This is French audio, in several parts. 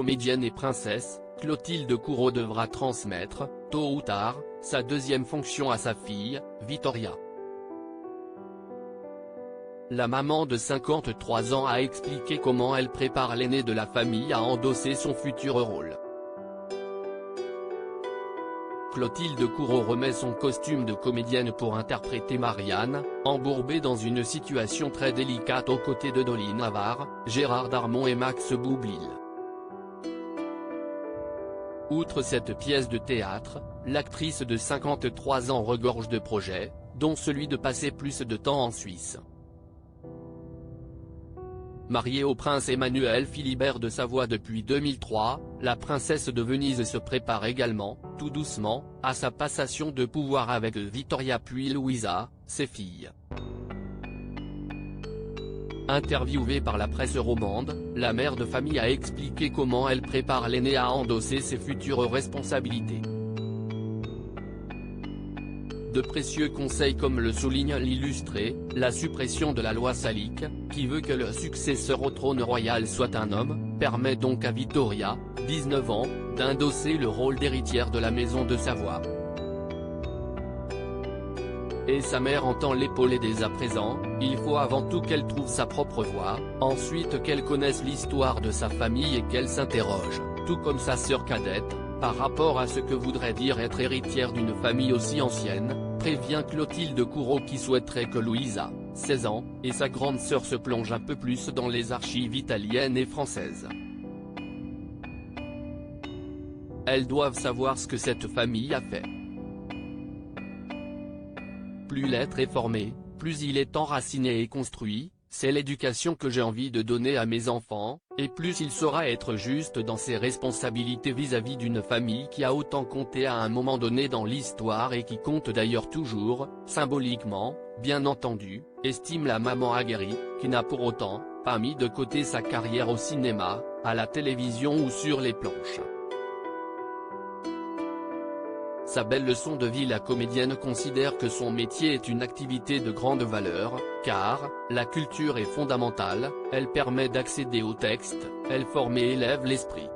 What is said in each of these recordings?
comédienne et princesse, Clotilde Courreau devra transmettre, tôt ou tard, sa deuxième fonction à sa fille, Victoria. La maman de 53 ans a expliqué comment elle prépare l'aîné de la famille à endosser son futur rôle. Clotilde Courreau remet son costume de comédienne pour interpréter Marianne, embourbée dans une situation très délicate aux côtés de Dolly Navarre, Gérard Darmon et Max Boublil. Outre cette pièce de théâtre, l'actrice de 53 ans regorge de projets, dont celui de passer plus de temps en Suisse. Mariée au prince Emmanuel Philibert de Savoie depuis 2003, la princesse de Venise se prépare également, tout doucement, à sa passation de pouvoir avec Victoria puis Louisa, ses filles. Interviewée par la presse romande, la mère de famille a expliqué comment elle prépare l'aîné à endosser ses futures responsabilités. De précieux conseils comme le souligne l'Illustré, la suppression de la loi Salique, qui veut que le successeur au trône royal soit un homme, permet donc à Victoria, 19 ans, d'endosser le rôle d'héritière de la maison de Savoie. Et sa mère entend l'épauler dès à présent, il faut avant tout qu'elle trouve sa propre voie, ensuite qu'elle connaisse l'histoire de sa famille et qu'elle s'interroge, tout comme sa sœur cadette, par rapport à ce que voudrait dire être héritière d'une famille aussi ancienne, prévient Clotilde Courreau qui souhaiterait que Louisa, 16 ans, et sa grande sœur se plongent un peu plus dans les archives italiennes et françaises. Elles doivent savoir ce que cette famille a fait. Plus l'être est formé, plus il est enraciné et construit, c'est l'éducation que j'ai envie de donner à mes enfants, et plus il saura être juste dans ses responsabilités vis-à-vis d'une famille qui a autant compté à un moment donné dans l'histoire et qui compte d'ailleurs toujours, symboliquement, bien entendu, estime la maman aguerrie, qui n'a pour autant pas mis de côté sa carrière au cinéma, à la télévision ou sur les planches. Sa belle leçon de vie, la comédienne considère que son métier est une activité de grande valeur, car la culture est fondamentale, elle permet d'accéder au texte, elle forme et élève l'esprit.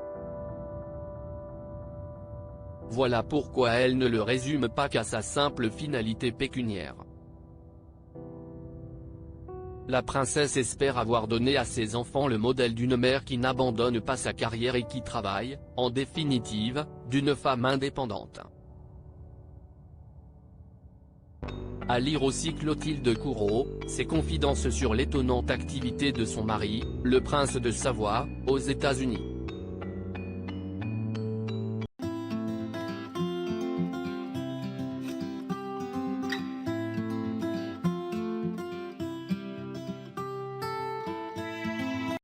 Voilà pourquoi elle ne le résume pas qu'à sa simple finalité pécuniaire. La princesse espère avoir donné à ses enfants le modèle d'une mère qui n'abandonne pas sa carrière et qui travaille, en définitive, d'une femme indépendante. À lire aussi Clotilde Courreau, ses confidences sur l'étonnante activité de son mari, le prince de Savoie, aux États-Unis.